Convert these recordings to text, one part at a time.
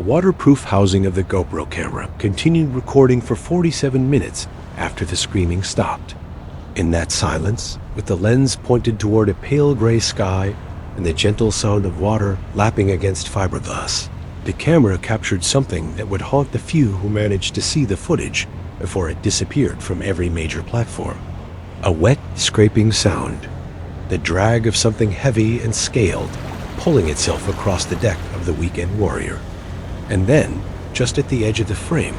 waterproof housing of the GoPro camera continued recording for 47 minutes after the screaming stopped. In that silence, with the lens pointed toward a pale gray sky and the gentle sound of water lapping against fiberglass, the camera captured something that would haunt the few who managed to see the footage before it disappeared from every major platform. A wet, scraping sound, the drag of something heavy and scaled pulling itself across the deck of the Weekend Warrior. And then, just at the edge of the frame,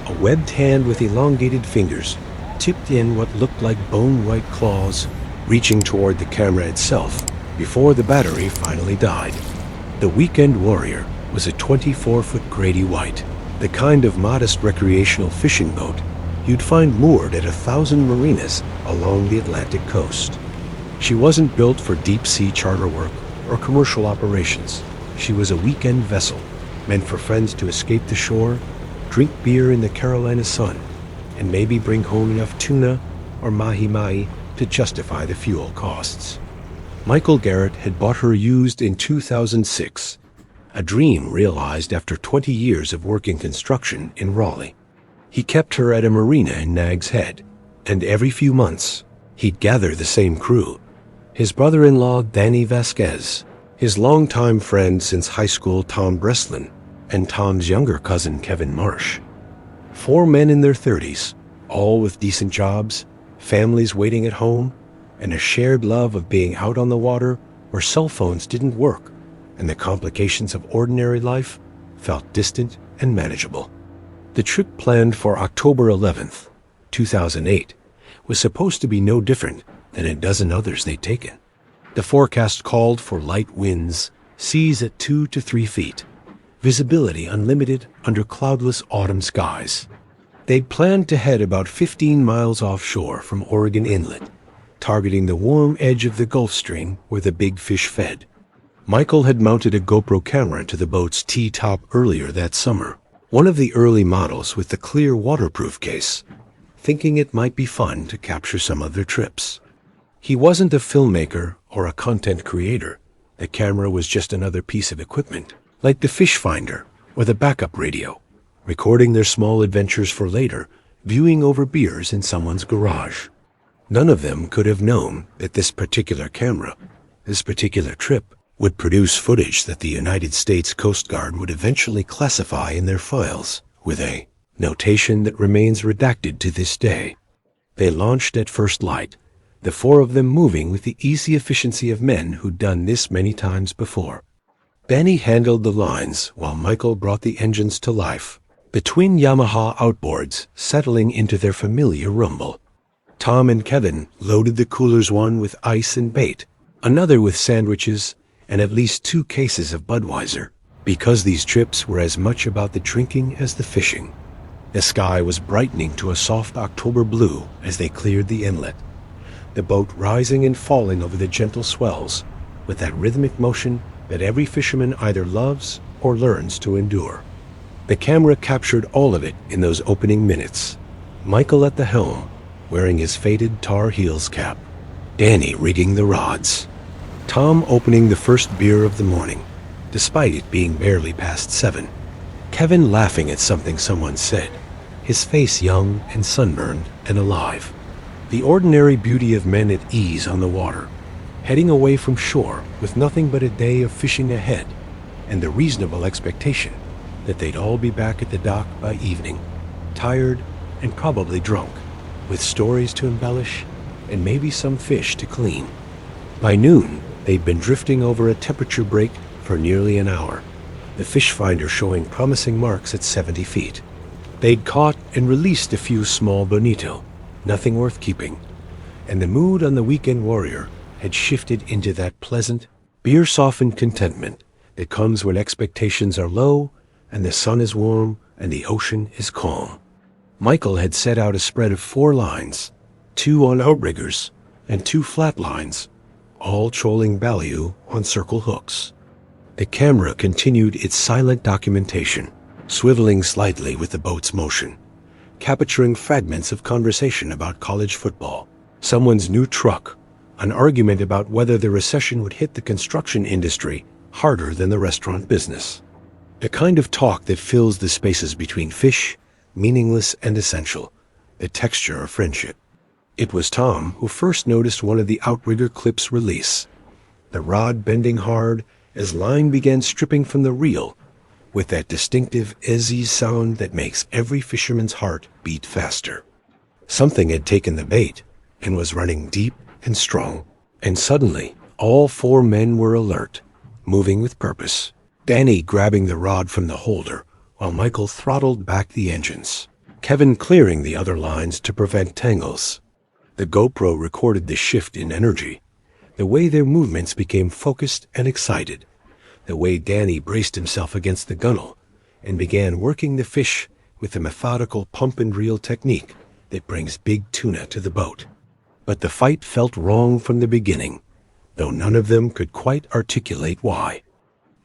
a webbed hand with elongated fingers tipped in what looked like bone-white claws, reaching toward the camera itself before the battery finally died. The Weekend Warrior was a 24-foot Grady White, the kind of modest recreational fishing boat you'd find moored at 1,000 marinas along the Atlantic coast. She wasn't built for deep-sea charter work or commercial operations. She was a weekend vessel, meant for friends to escape the shore, drink beer in the Carolina sun, and maybe bring home enough tuna or mahi-mahi to justify the fuel costs. Michael Garrett had bought her used in 2006, a dream realized after 20 years of working construction in Raleigh. He kept her at a marina in Nag's Head, and every few months, he'd gather the same crew. His brother-in-law, Danny Vasquez, his longtime friend since high school, Tom Breslin, and Tom's younger cousin, Kevin Marsh. 4 men in their 30s, all with decent jobs, families waiting at home, and a shared love of being out on the water where cell phones didn't work, and the complications of ordinary life felt distant and manageable. The trip planned for October 11th, 2008, was supposed to be no different than a dozen others they'd taken. The forecast called for light winds, seas at 2 to 3 feet, visibility unlimited under cloudless autumn skies. They'd planned to head about 15 miles offshore from Oregon Inlet, targeting the warm edge of the Gulf Stream where the big fish fed. Michael had mounted a GoPro camera to the boat's T-top earlier that summer, one of the early models with the clear waterproof case, thinking it might be fun to capture some of their trips. He wasn't a filmmaker or a content creator. The camera was just another piece of equipment, like the fish finder or the backup radio, recording their small adventures for later, viewing over beers in someone's garage. None of them could have known that this particular camera, this particular trip, would produce footage that the United States Coast Guard would eventually classify in their files with a notation that remains redacted to this day. They launched at first light, the 4 of them moving with the easy efficiency of men who'd done this many times before. Benny handled the lines while Michael brought the engines to life, between Yamaha outboards settling into their familiar rumble. Tom and Kevin loaded the coolers, one with ice and bait, another with sandwiches, and at least 2 cases of Budweiser, because these trips were as much about the drinking as the fishing. The sky was brightening to a soft October blue as they cleared the inlet, the boat rising and falling over the gentle swells with that rhythmic motion that every fisherman either loves or learns to endure. The camera captured all of it in those opening minutes. Michael at the helm, wearing his faded Tar Heels cap, Danny rigging the rods, Tom opening the first beer of the morning, despite it being barely past 7, Kevin laughing at something someone said, his face young and sunburned and alive. The ordinary beauty of men at ease on the water, heading away from shore with nothing but a day of fishing ahead, and the reasonable expectation that they'd all be back at the dock by evening, tired and probably drunk, with stories to embellish and maybe some fish to clean. By noon, they'd been drifting over a temperature break for nearly an hour, the fish finder showing promising marks at 70 feet. They'd caught and released a few small bonito, nothing worth keeping, and the mood on the Weekend Warrior had shifted into that pleasant, beer-softened contentment that comes when expectations are low and the sun is warm and the ocean is calm. Michael had set out a spread of 4 lines, 2 on outriggers and 2 flat lines, all trolling ballyhoo on circle hooks. The camera continued its silent documentation, swiveling slightly with the boat's motion, capturing fragments of conversation about college football, someone's new truck, an argument about whether the recession would hit the construction industry harder than the restaurant business. The kind of talk that fills the spaces between fish, meaningless and essential, the texture of friendship. It was Tom who first noticed one of the outrigger clips release, the rod bending hard as line began stripping from the reel, with that distinctive ezzy sound that makes every fisherman's heart beat faster. Something had taken the bait and was running deep and strong, and suddenly all four men were alert, moving with purpose. Danny grabbing the rod from the holder, while Michael throttled back the engines, Kevin clearing the other lines to prevent tangles. The GoPro recorded the shift in energy, the way their movements became focused and excited, the way Danny braced himself against the gunnel and began working the fish with the methodical pump-and-reel technique that brings big tuna to the boat. But the fight felt wrong from the beginning, though none of them could quite articulate why.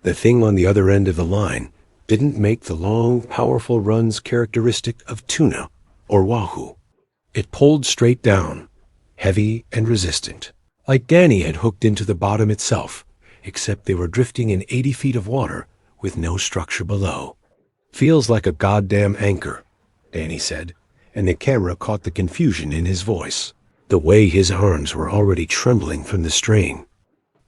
The thing on the other end of the line didn't make the long, powerful runs characteristic of tuna or wahoo. It pulled straight down, heavy and resistant, like Danny had hooked into the bottom itself, except they were drifting in 80 feet of water with no structure below. "Feels like a goddamn anchor," Danny said, and the camera caught the confusion in his voice, the way his arms were already trembling from the strain.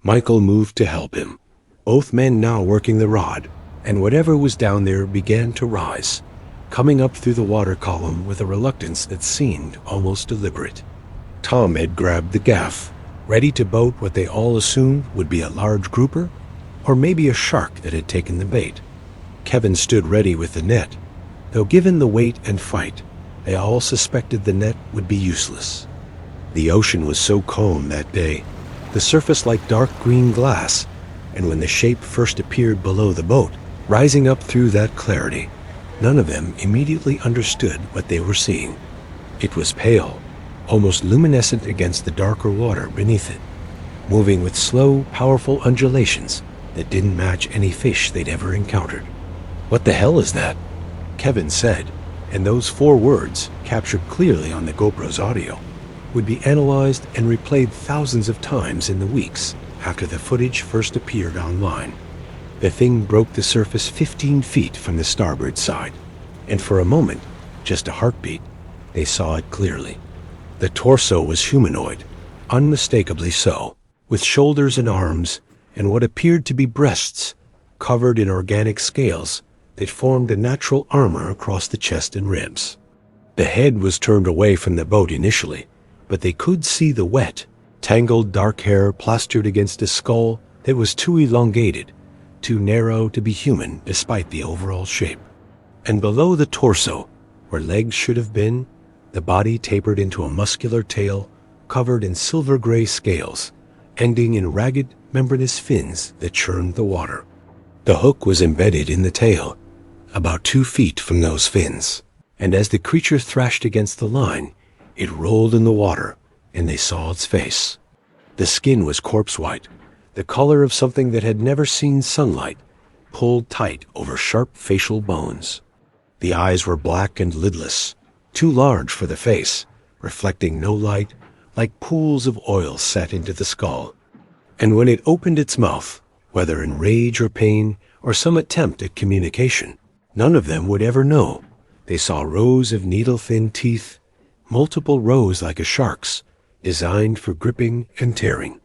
Michael moved to help him, both men now working the rod, and whatever was down there began to rise, coming up through the water column with a reluctance that seemed almost deliberate. Tom had grabbed the gaff, ready to boat what they all assumed would be a large grouper, or maybe a shark that had taken the bait. Kevin stood ready with the net, though given the weight and fight, they all suspected the net would be useless. The ocean was so calm that day, the surface like dark green glass, and when the shape first appeared below the boat, rising up through that clarity, none of them immediately understood what they were seeing. It was pale, almost luminescent against the darker water beneath it, moving with slow, powerful undulations that didn't match any fish they'd ever encountered. "What the hell is that?" Kevin said, and those 4 words, captured clearly on the GoPro's audio, would be analyzed and replayed thousands of times in the weeks after the footage first appeared online. The thing broke the surface 15 feet from the starboard side, and for a moment, just a heartbeat, they saw it clearly. The torso was humanoid, unmistakably so, with shoulders and arms and what appeared to be breasts covered in organic scales that formed a natural armor across the chest and ribs. The head was turned away from the boat initially, but they could see the wet, tangled dark hair plastered against a skull that was too elongated, too narrow to be human despite the overall shape. And below the torso, where legs should have been, the body tapered into a muscular tail covered in silver-gray scales, ending in ragged, membranous fins that churned the water. The hook was embedded in the tail, about 2 feet from those fins, and as the creature thrashed against the line, it rolled in the water, and they saw its face. The skin was corpse-white, the color of something that had never seen sunlight, pulled tight over sharp facial bones. The eyes were black and lidless, too large for the face, reflecting no light, like pools of oil set into the skull. And when it opened its mouth, whether in rage or pain or some attempt at communication, none of them would ever know. They saw rows of needle-thin teeth, multiple rows like a shark's, designed for gripping and tearing.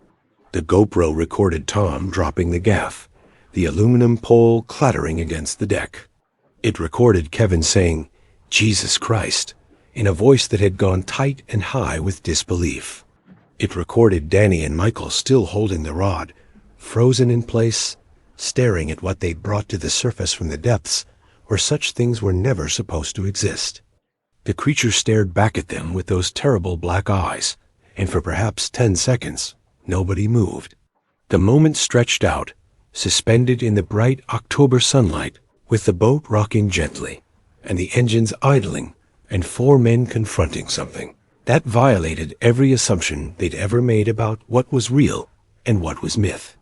The GoPro recorded Tom dropping the gaff, the aluminum pole clattering against the deck. It recorded Kevin saying, "Jesus Christ," in a voice that had gone tight and high with disbelief. It recorded Danny and Michael still holding the rod, frozen in place, staring at what they'd brought to the surface from the depths where such things were never supposed to exist. The creature stared back at them with those terrible black eyes, and for perhaps 10 seconds, nobody moved. The moment stretched out, suspended in the bright October sunlight, with the boat rocking gently, and the engines idling, and 4 men confronting something that violated every assumption they'd ever made about what was real and what was myth.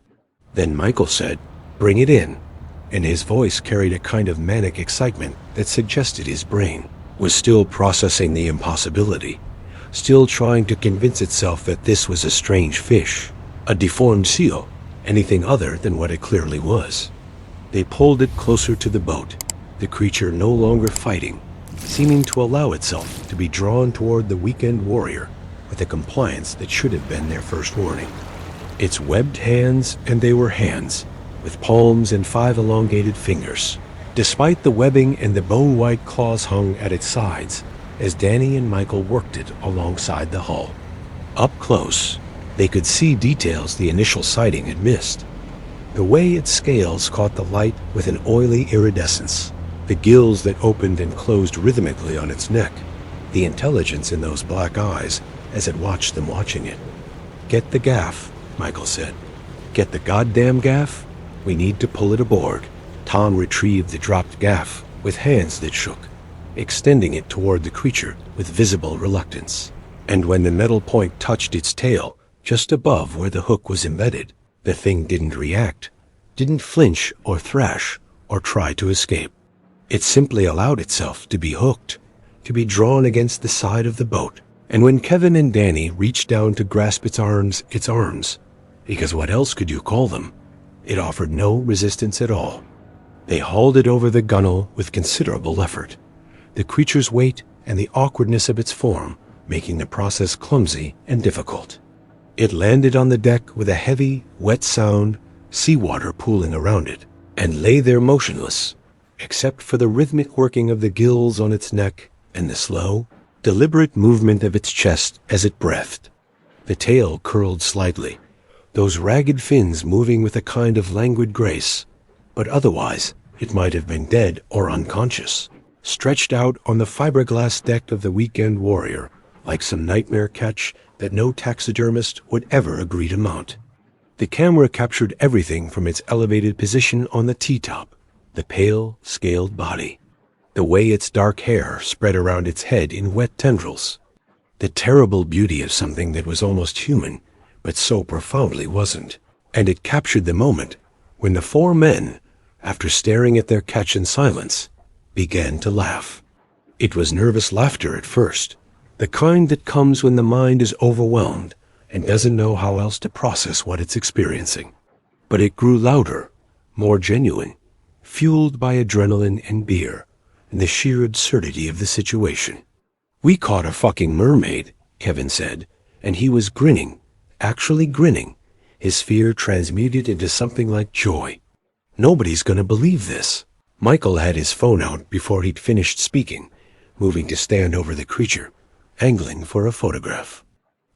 Then Michael said, "Bring it in," and his voice carried a kind of manic excitement that suggested his brain was still processing the impossibility, still trying to convince itself that this was a strange fish, a deformed seal, anything other than what it clearly was. They pulled it closer to the boat, the creature no longer fighting, seeming to allow itself to be drawn toward the weekend warrior with a compliance that should have been their first warning. Its webbed hands, and they were hands, with palms and 5 elongated fingers. Despite the webbing and the bone-white claws hung at its sides, as Danny and Michael worked it alongside the hull. Up close, they could see details the initial sighting had missed. The way its scales caught the light with an oily iridescence, the gills that opened and closed rhythmically on its neck, the intelligence in those black eyes as it watched them watching it. "Get the gaff," Michael said. "Get the goddamn gaff? We need to pull it aboard." Tom retrieved the dropped gaff with hands that shook, extending it toward the creature with visible reluctance. And when the metal point touched its tail, just above where the hook was embedded, the thing didn't react, didn't flinch or thrash or try to escape. It simply allowed itself to be hooked, to be drawn against the side of the boat. And when Kevin and Danny reached down to grasp its arms, because what else could you call them? It offered no resistance at all. They hauled it over the gunwale with considerable effort, the creature's weight and the awkwardness of its form making the process clumsy and difficult. It landed on the deck with a heavy, wet sound, seawater pooling around it, and lay there motionless, except for the rhythmic working of the gills on its neck and the slow, deliberate movement of its chest as it breathed. The tail curled slightly, those ragged fins moving with a kind of languid grace, but otherwise it might have been dead or unconscious, stretched out on the fiberglass deck of the Weekend Warrior, like some nightmare catch that no taxidermist would ever agree to mount. The camera captured everything from its elevated position on the T-top, the pale, scaled body, the way its dark hair spread around its head in wet tendrils, the terrible beauty of something that was almost human, but so profoundly wasn't. And it captured the moment when the 4 men, after staring at their catch in silence, began to laugh. It was nervous laughter at first, the kind that comes when the mind is overwhelmed and doesn't know how else to process what it's experiencing. But it grew louder, more genuine, fueled by adrenaline and beer, and the sheer absurdity of the situation. "We caught a fucking mermaid," Kevin said, and he was grinning, actually grinning, his fear transmuted into something like joy. "Nobody's gonna believe this." Michael had his phone out before he'd finished speaking, moving to stand over the creature, angling for a photograph.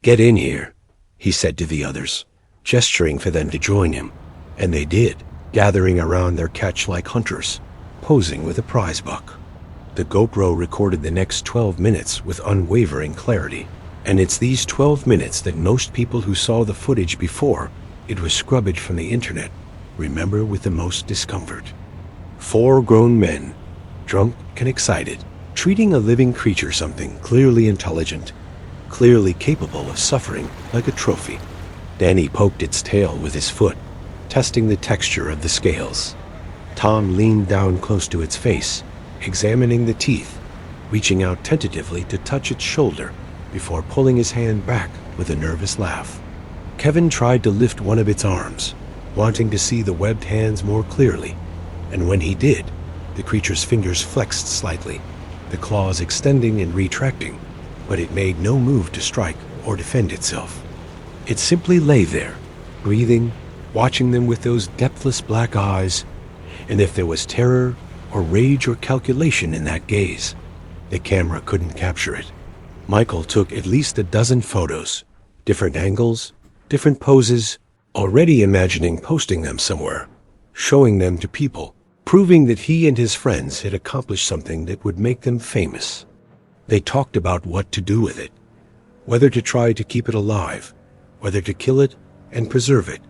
"Get in here," he said to the others, gesturing for them to join him, and they did, gathering around their catch like hunters, posing with a prize buck. The GoPro recorded the next 12 minutes with unwavering clarity, and it's these 12 minutes that most people who saw the footage before it was scrubbed from the internet remember with the most discomfort. 4 grown men, drunk and excited, treating a living creature something clearly intelligent, clearly capable of suffering like a trophy. Danny poked its tail with his foot, testing the texture of the scales. Tom leaned down close to its face, examining the teeth, reaching out tentatively to touch its shoulder before pulling his hand back with a nervous laugh. Kevin tried to lift one of its arms, wanting to see the webbed hands more clearly, and when he did, the creature's fingers flexed slightly, the claws extending and retracting, but it made no move to strike or defend itself. It simply lay there, breathing, watching them with those depthless black eyes, and if there was terror or rage or calculation in that gaze, the camera couldn't capture it. Michael took at least a dozen photos, different angles, different poses, already imagining posting them somewhere, showing them to people, proving that he and his friends had accomplished something that would make them famous. They talked about what to do with it, whether to try to keep it alive, whether to kill it and preserve it,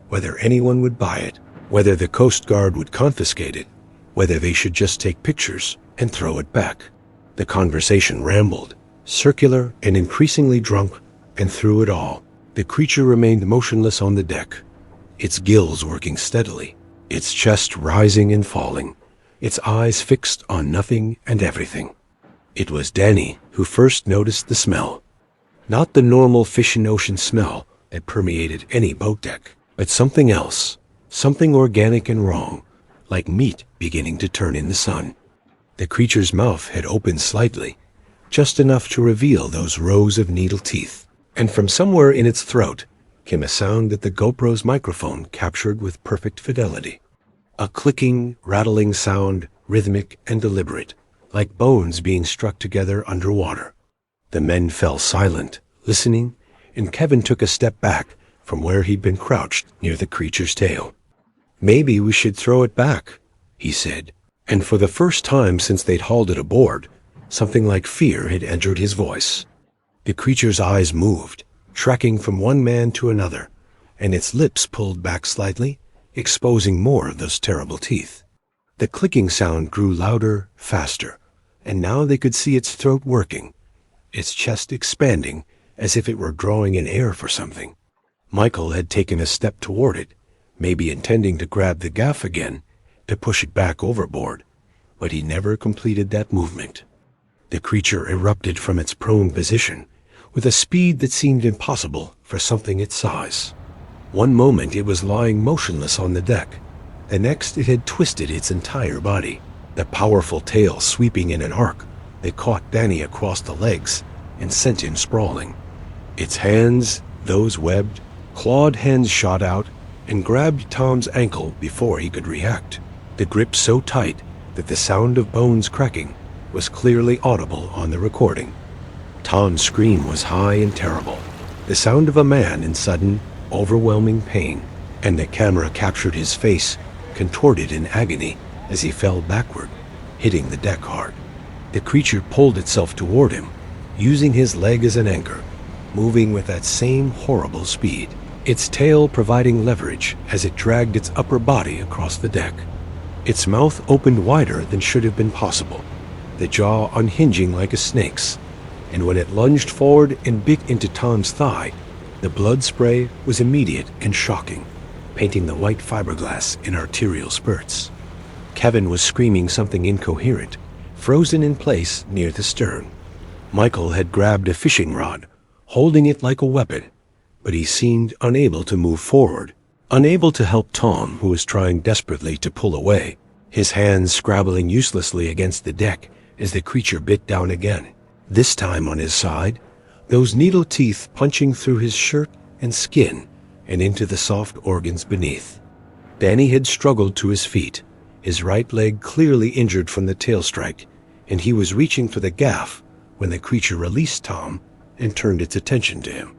whether anyone would buy it, whether the Coast Guard would confiscate it, whether they should just take pictures and throw it back. The conversation rambled, circular and increasingly drunk, and through it all, the creature remained motionless on the deck, its gills working steadily, its chest rising and falling, its eyes fixed on nothing and everything. It was Danny who first noticed the smell. Not the normal fish and ocean smell that permeated any boat deck, but something else, something organic and wrong, like meat beginning to turn in the sun. The creature's mouth had opened slightly, just enough to reveal those rows of needle teeth, and from somewhere in its throat came a sound that the GoPro's microphone captured with perfect fidelity. A clicking, rattling sound, rhythmic and deliberate, like bones being struck together underwater. The men fell silent, listening, and Kevin took a step back from where he'd been crouched near the creature's tail. "Maybe we should throw it back," he said, and for the first time since they'd hauled it aboard, something like fear had entered his voice. The creature's eyes moved, tracking from one man to another, and its lips pulled back slightly, exposing more of those terrible teeth. The clicking sound grew louder, faster, and now they could see its throat working, its chest expanding as if it were drawing in air for something. Michael had taken a step toward it, maybe intending to grab the gaff again, to push it back overboard, but he never completed that movement. The creature erupted from its prone position, with a speed that seemed impossible for something its size. One moment it was lying motionless on the deck, the next it had twisted its entire body, the powerful tail sweeping in an arc that caught Danny across the legs and sent him sprawling. Its hands, those webbed, clawed hands shot out and grabbed Tom's ankle before he could react, the grip so tight that the sound of bones cracking was clearly audible on the recording. Tom's scream was high and terrible, the sound of a man in sudden, overwhelming pain, and the camera captured his face, contorted in agony as he fell backward, hitting the deck hard. The creature pulled itself toward him, using his leg as an anchor, moving with that same horrible speed, its tail providing leverage as it dragged its upper body across the deck. Its mouth opened wider than should have been possible, the jaw unhinging like a snake's, and when it lunged forward and bit into Tom's thigh, the blood spray was immediate and shocking, painting the white fiberglass in arterial spurts. Kevin was screaming something incoherent, frozen in place near the stern. Michael had grabbed a fishing rod, holding it like a weapon, but he seemed unable to move forward, unable to help Tom, who was trying desperately to pull away, his hands scrabbling uselessly against the deck as the creature bit down again, this time on his side, those needle teeth punching through his shirt and skin and into the soft organs beneath. Danny had struggled to his feet, his right leg clearly injured from the tail strike, and he was reaching for the gaff when the creature released Tom and turned its attention to him.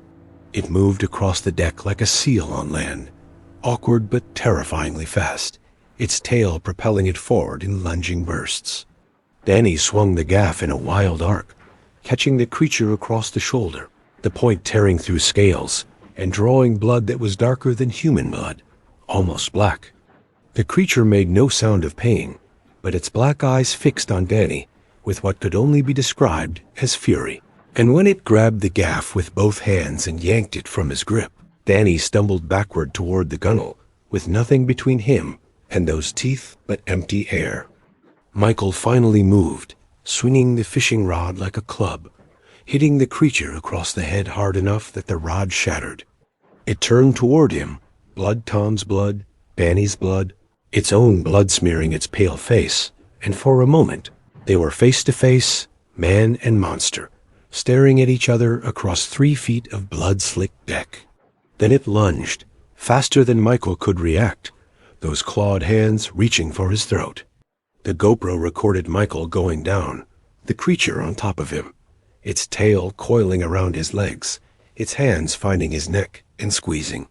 It moved across the deck like a seal on land, awkward but terrifyingly fast, its tail propelling it forward in lunging bursts. Danny swung the gaff in a wild arc, catching the creature across the shoulder, the point tearing through scales and drawing blood that was darker than human blood, almost black. The creature made no sound of pain, but its black eyes fixed on Danny with what could only be described as fury. And when it grabbed the gaff with both hands and yanked it from his grip, Danny stumbled backward toward the gunwale, with nothing between him and those teeth but empty air. Michael finally moved, swinging the fishing rod like a club, hitting the creature across the head hard enough that the rod shattered. It turned toward him, blood Tom's blood, Danny's blood, its own blood smearing its pale face, and for a moment they were face to face, man and monster, staring at each other across 3 feet of blood-slicked deck. Then it lunged, faster than Michael could react, those clawed hands reaching for his throat. The GoPro recorded Michael going down, the creature on top of him, its tail coiling around his legs, its hands finding his neck and squeezing.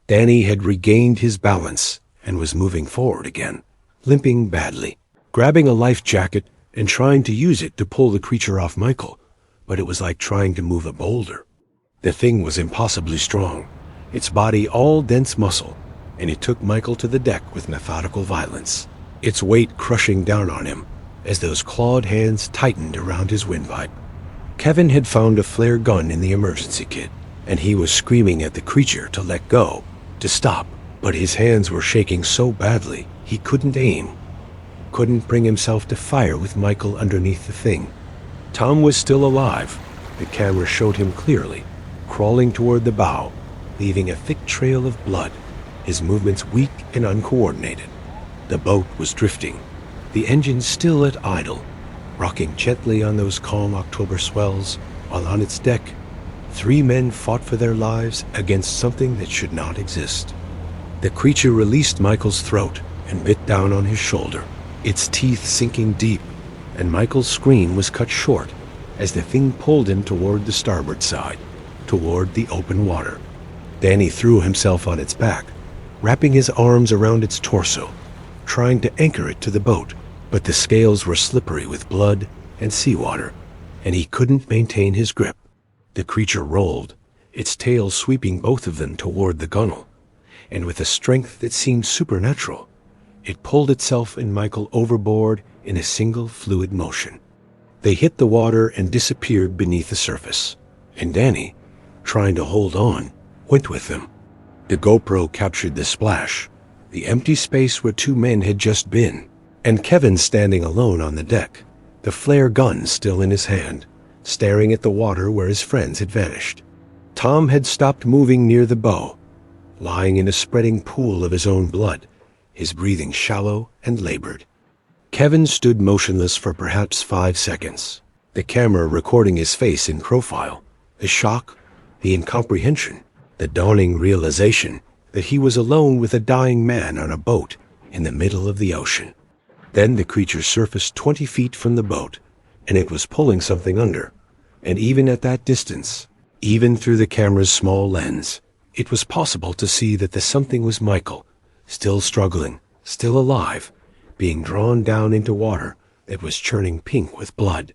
Danny had regained his balance and was moving forward again, limping badly, grabbing a life jacket and trying to use it to pull the creature off Michael, but it was like trying to move a boulder. The thing was impossibly strong, its body all dense muscle, and it took Michael to the deck with methodical violence, its weight crushing down on him as those clawed hands tightened around his windpipe. Kevin had found a flare gun in the emergency kit, and he was screaming at the creature to let go, to stop, but his hands were shaking so badly he couldn't aim, couldn't bring himself to fire with Michael underneath the thing. Tom was still alive. The camera showed him clearly, crawling toward the bow, leaving a thick trail of blood, his movements weak and uncoordinated. The boat was drifting, the engine still at idle, rocking gently on those calm October swells, while on its deck, 3 men fought for their lives against something that should not exist. The creature released Michael's throat and bit down on his shoulder, its teeth sinking deep, and Michael's scream was cut short as the thing pulled him toward the starboard side, toward the open water. Danny threw himself on its back, wrapping his arms around its torso, trying to anchor it to the boat, but the scales were slippery with blood and seawater, and he couldn't maintain his grip. The creature rolled, its tail sweeping both of them toward the gunwale, and with a strength that seemed supernatural, it pulled itself and Michael overboard in a single fluid motion. They hit the water and disappeared beneath the surface, and Danny, trying to hold on, went with them. The GoPro captured the splash, the empty space where 2 men had just been, and Kevin standing alone on the deck, the flare gun still in his hand, staring at the water where his friends had vanished. Tom had stopped moving near the bow, lying in a spreading pool of his own blood, his breathing shallow and labored. Kevin stood motionless for perhaps 5 seconds, the camera recording his face in profile, the shock, the incomprehension, the dawning realization that he was alone with a dying man on a boat in the middle of the ocean. Then the creature surfaced 20 feet from the boat, and it was pulling something under. And even at that distance, even through the camera's small lens, it was possible to see that the something was Michael, still struggling, still alive, being drawn down into water that was churning pink with blood.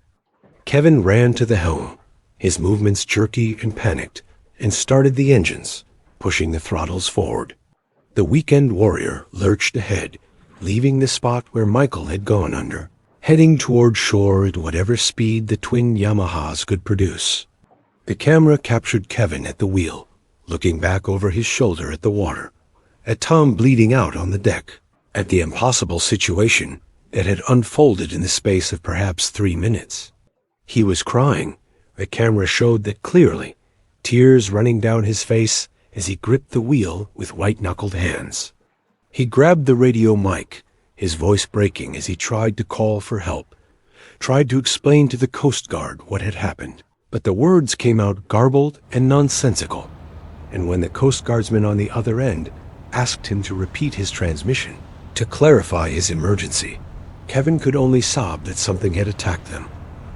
Kevin ran to the helm, his movements jerky and panicked, and started the engines, pushing the throttles forward. The weekend warrior lurched ahead, leaving the spot where Michael had gone under, heading toward shore at whatever speed the twin Yamahas could produce. The camera captured Kevin at the wheel, looking back over his shoulder at the water, at Tom bleeding out on the deck, at the impossible situation that had unfolded in the space of perhaps 3 minutes. He was crying. The camera showed that clearly, tears running down his face as he gripped the wheel with white-knuckled hands. He grabbed the radio mic, his voice breaking as he tried to call for help, tried to explain to the Coast Guard what had happened. But the words came out garbled and nonsensical, and when the Coast Guardsman on the other end asked him to repeat his transmission, to clarify his emergency, Kevin could only sob that something had attacked them,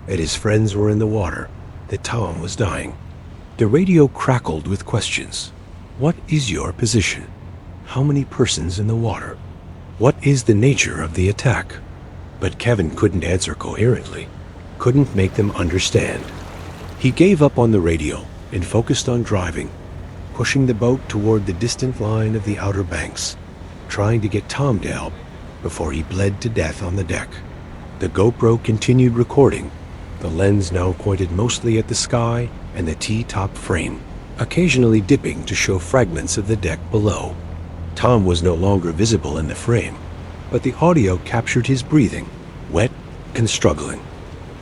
that his friends were in the water, that Tom was dying. The radio crackled with questions. What is your position? How many persons in the water? What is the nature of the attack? But Kevin couldn't answer coherently, couldn't make them understand. He gave up on the radio and focused on driving, pushing the boat toward the distant line of the Outer Banks, trying to get Tom to help before he bled to death on the deck. The GoPro continued recording, the lens now pointed mostly at the sky and the T-top frame, occasionally dipping to show fragments of the deck below. Tom was no longer visible in the frame, but the audio captured his breathing, wet and struggling.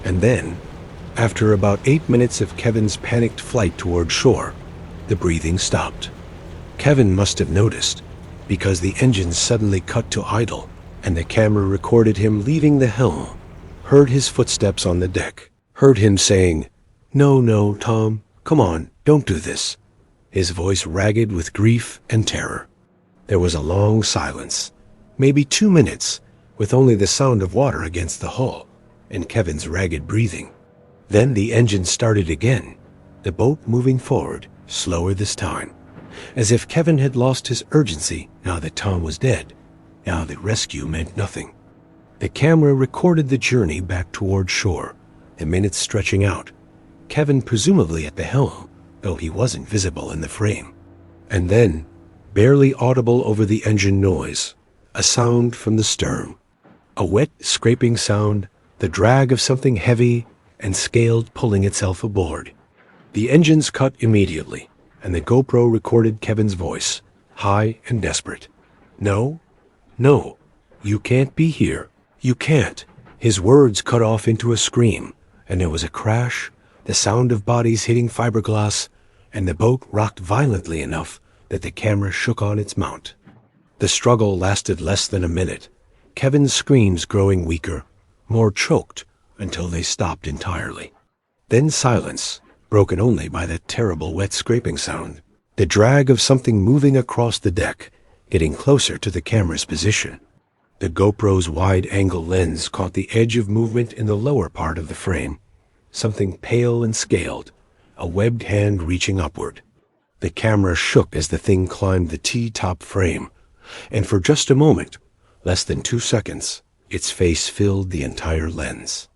And then, after about 8 minutes of Kevin's panicked flight toward shore, the breathing stopped. Kevin must have noticed, because the engines suddenly cut to idle, and the camera recorded him leaving the helm, heard his footsteps on the deck, heard him saying, No, Tom, come on, don't do this," his voice ragged with grief and terror. There was a long silence, maybe 2 minutes, with only the sound of water against the hull, and Kevin's ragged breathing. Then the engine started again, the boat moving forward, slower this time, as if Kevin had lost his urgency now that Tom was dead, now that rescue meant nothing. The camera recorded the journey back toward shore, the minutes stretching out, Kevin presumably at the helm, though he wasn't visible in the frame. And then, barely audible over the engine noise, a sound from the stern. A wet, scraping sound, the drag of something heavy and scaled pulling itself aboard. The engines cut immediately, and the GoPro recorded Kevin's voice, high and desperate. No, you can't be here. You can't." His words cut off into a scream, and there was a crash, the sound of bodies hitting fiberglass, and the boat rocked violently enough that the camera shook on its mount. The struggle lasted less than a minute, Kevin's screams growing weaker, more choked, until they stopped entirely. Then silence, broken only by that terrible wet scraping sound, the drag of something moving across the deck, getting closer to the camera's position. The GoPro's wide-angle lens caught the edge of movement in the lower part of the frame, something pale and scaled, a webbed hand reaching upward. The camera shook as the thing climbed the T-top frame, and for just a moment, less than 2 seconds, its face filled the entire lens.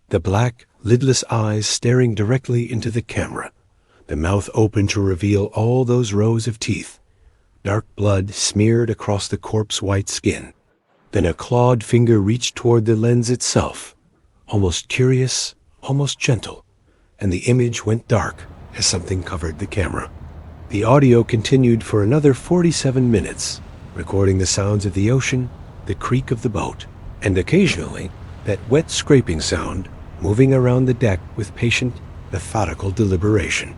The black, lidless eyes staring directly into the camera, the mouth open to reveal all those rows of teeth, dark blood smeared across the corpse-white skin. Then a clawed finger reached toward the lens itself, almost curious, almost gentle, and the image went dark as something covered the camera. The audio continued for another 47 minutes, recording the sounds of the ocean, the creak of the boat, and occasionally that wet scraping sound moving around the deck with patient, methodical deliberation.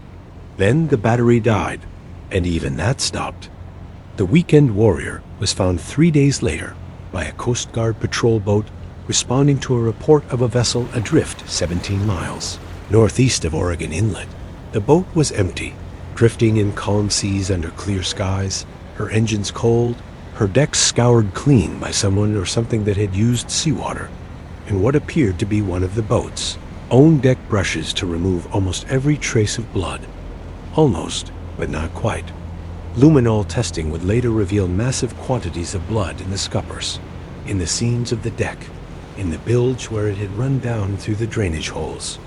Then the battery died, and even that stopped. The Weekend Warrior was found 3 days later by a Coast Guard patrol boat responding to a report of a vessel adrift 17 miles northeast of Oregon Inlet. The boat was empty, drifting in calm seas under clear skies, her engines cold, her decks scoured clean by someone or something that had used seawater, and what appeared to be one of the boat's own deck brushes to remove almost every trace of blood. Almost, but not quite. Luminol testing would later reveal massive quantities of blood in the scuppers, in the seams of the deck, in the bilge where it had run down through the drainage holes.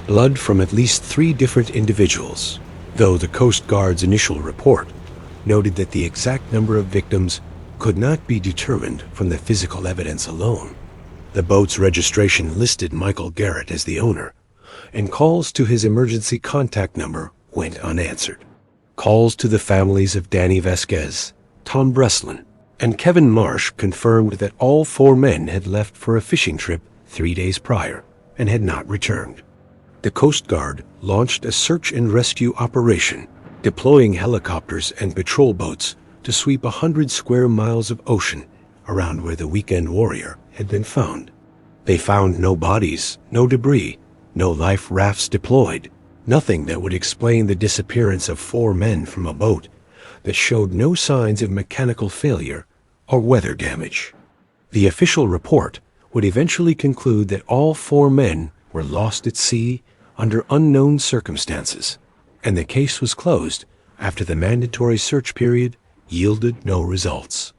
Blood from at least 3 different individuals, though the Coast Guard's initial report noted that the exact number of victims could not be determined from the physical evidence alone. The boat's registration listed Michael Garrett as the owner, and calls to his emergency contact number went unanswered. Calls to the families of Danny Vasquez, Tom Breslin, and Kevin Marsh confirmed that all 4 men had left for a fishing trip 3 days prior and had not returned. The Coast Guard launched a search and rescue operation, deploying helicopters and patrol boats to sweep 100 square miles of ocean around where the Weekend Warrior had been found. They found no bodies, no debris, no life rafts deployed, nothing that would explain the disappearance of 4 men from a boat that showed no signs of mechanical failure or weather damage. The official report would eventually conclude that all 4 men were lost at sea under unknown circumstances, and the case was closed after the mandatory search period yielded no results.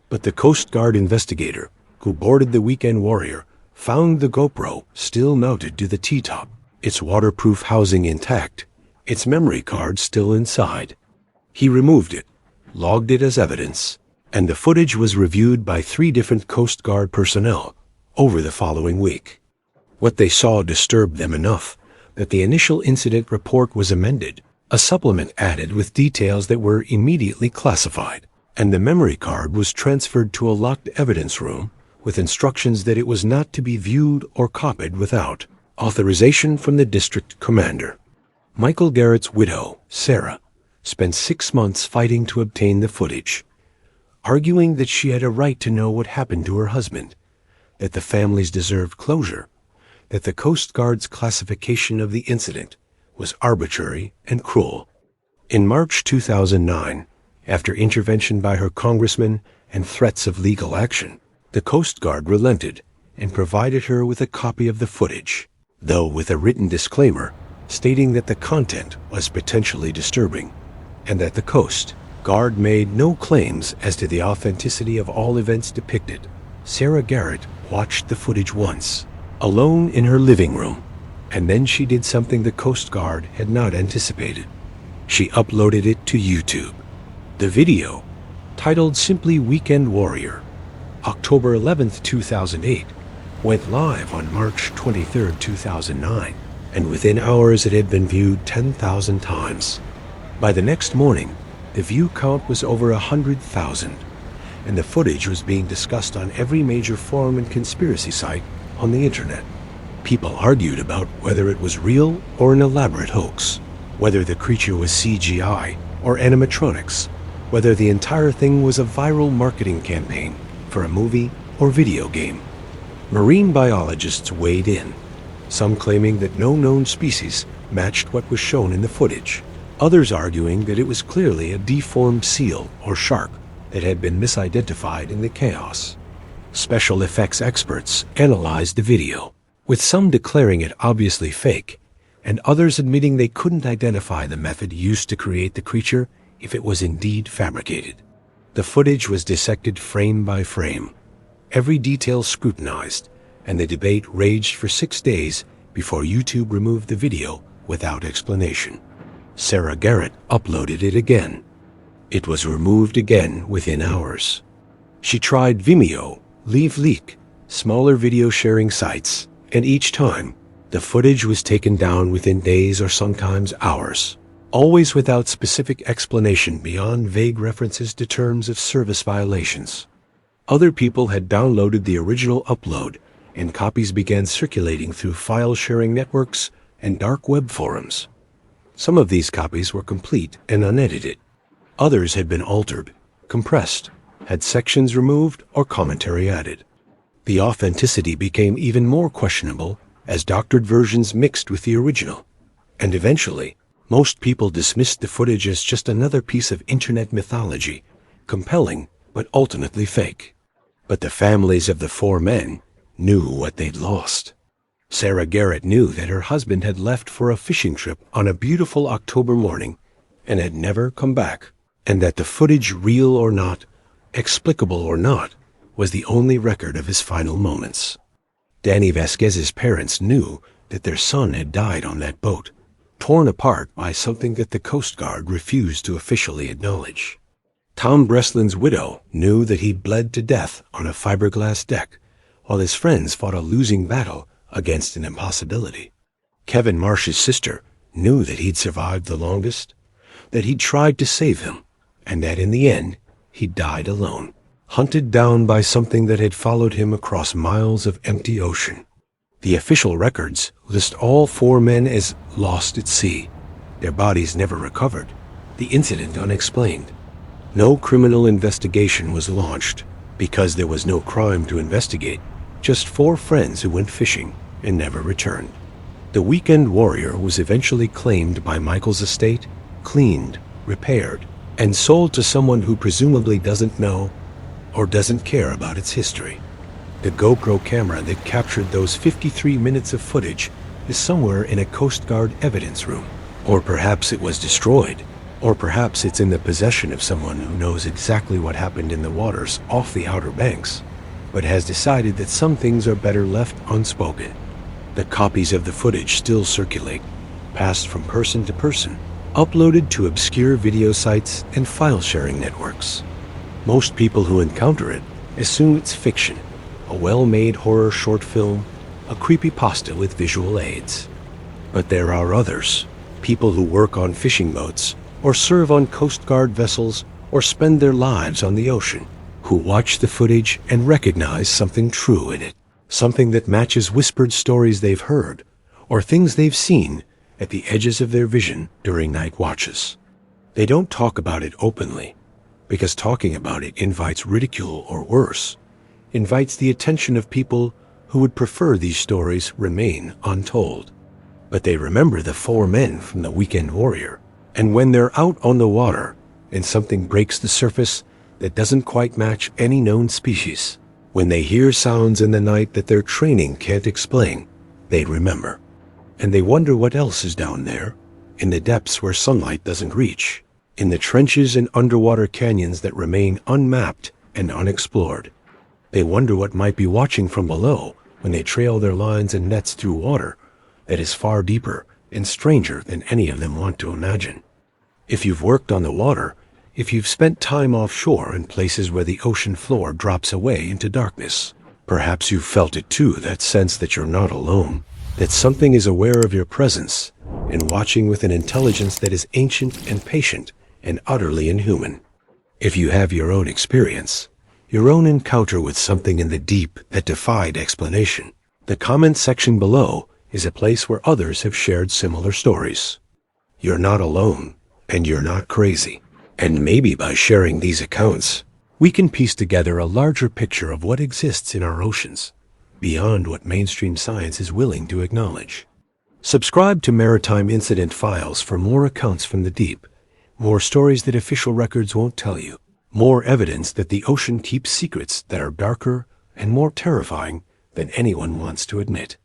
But the Coast Guard investigator who boarded the Weekend Warrior found the GoPro still mounted to the T-top, its waterproof housing intact, its memory card still inside. He removed it, logged it as evidence, and the footage was reviewed by 3 different Coast Guard personnel over the following week. What they saw disturbed them enough that the initial incident report was amended, a supplement added with details that were immediately classified, and the memory card was transferred to a locked evidence room with instructions that it was not to be viewed or copied without authorization from the district commander. Michael Garrett's widow, Sarah, spent 6 months fighting to obtain the footage, arguing that she had a right to know what happened to her husband, that the families deserved closure, that the Coast Guard's classification of the incident was arbitrary and cruel. In March 2009, after intervention by her congressman and threats of legal action, the Coast Guard relented and provided her with a copy of the footage, though with a written disclaimer stating that the content was potentially disturbing, and that the Coast Guard made no claims as to the authenticity of all events depicted. Sarah Garrett watched the footage once, alone in her living room, and then she did something the Coast Guard had not anticipated. She uploaded it to YouTube. The video, titled simply Weekend Warrior, October 11, 2008, went live on March 23, 2009, and within hours it had been viewed 10,000 times. By the next morning, the view count was over 100,000, and the footage was being discussed on every major forum and conspiracy site on the internet. People argued about whether it was real or an elaborate hoax, whether the creature was CGI or animatronics, whether the entire thing was a viral marketing campaign for a movie or video game. Marine biologists weighed in, some claiming that no known species matched what was shown in the footage, others arguing that it was clearly a deformed seal or shark that had been misidentified in the chaos. Special effects experts analyzed the video, with some declaring it obviously fake, and others admitting they couldn't identify the method used to create the creature if it was indeed fabricated. The footage was dissected frame by frame, every detail scrutinized, and the debate raged for 6 days before YouTube removed the video without explanation. Sarah Garrett uploaded it again. It was removed again within hours. She tried Vimeo, LeaveLeak, smaller video sharing sites, and each time, the footage was taken down within days or sometimes hours, always without specific explanation beyond vague references to terms of service violations. Other people had downloaded the original upload, and copies began circulating through file-sharing networks and dark web forums. Some of these copies were complete and unedited. Others had been altered, compressed, had sections removed or commentary added. The authenticity became even more questionable as doctored versions mixed with the original, and eventually, most people dismissed the footage as just another piece of internet mythology, compelling but ultimately fake. But the families of the 4 men knew what they'd lost. Sarah Garrett knew that her husband had left for a fishing trip on a beautiful October morning and had never come back, and that the footage, real or not, explicable or not, was the only record of his final moments. Danny Vasquez's parents knew that their son had died on that boat, torn apart by something that the Coast Guard refused to officially acknowledge. Tom Breslin's widow knew that he bled to death on a fiberglass deck, while his friends fought a losing battle against an impossibility. Kevin Marsh's sister knew that he'd survived the longest, that he'd tried to save him, and that in the end, he died alone, hunted down by something that had followed him across miles of empty ocean. The official records list all 4 men as lost at sea, their bodies never recovered, the incident unexplained. No criminal investigation was launched because there was no crime to investigate, just 4 friends who went fishing and never returned. The Weekend Warrior was eventually claimed by Michael's estate, cleaned, repaired, and sold to someone who presumably doesn't know or doesn't care about its history. The GoPro camera that captured those 53 minutes of footage is somewhere in a Coast Guard evidence room. Or perhaps it was destroyed. Or perhaps it's in the possession of someone who knows exactly what happened in the waters off the Outer Banks, but has decided that some things are better left unspoken. The copies of the footage still circulate, passed from person to person, uploaded to obscure video sites and file-sharing networks. Most people who encounter it assume it's fiction, a well-made horror short film, a creepypasta with visual aids. But there are others, people who work on fishing boats, or serve on Coast Guard vessels, or spend their lives on the ocean, who watch the footage and recognize something true in it, something that matches whispered stories they've heard, or things they've seen at the edges of their vision during night watches. They don't talk about it openly, because talking about it invites ridicule or worse, invites the attention of people who would prefer these stories remain untold. But they remember the 4 men from the Weekend Warrior, and when they're out on the water and something breaks the surface that doesn't quite match any known species, when they hear sounds in the night that their training can't explain, they remember. And they wonder what else is down there, in the depths where sunlight doesn't reach, in the trenches and underwater canyons that remain unmapped and unexplored. They wonder what might be watching from below when they trail their lines and nets through water that is far deeper and stranger than any of them want to imagine. If you've worked on the water, if you've spent time offshore in places where the ocean floor drops away into darkness, perhaps you've felt it too, that sense that you're not alone, that something is aware of your presence and watching with an intelligence that is ancient and patient and utterly inhuman. If you have your own experience, your own encounter with something in the deep that defied explanation, the comment section below is a place where others have shared similar stories. You're not alone, and you're not crazy. And maybe by sharing these accounts, we can piece together a larger picture of what exists in our oceans, beyond what mainstream science is willing to acknowledge. Subscribe to Maritime Incident Files for more accounts from the deep, more stories that official records won't tell you, more evidence that the ocean keeps secrets that are darker and more terrifying than anyone wants to admit.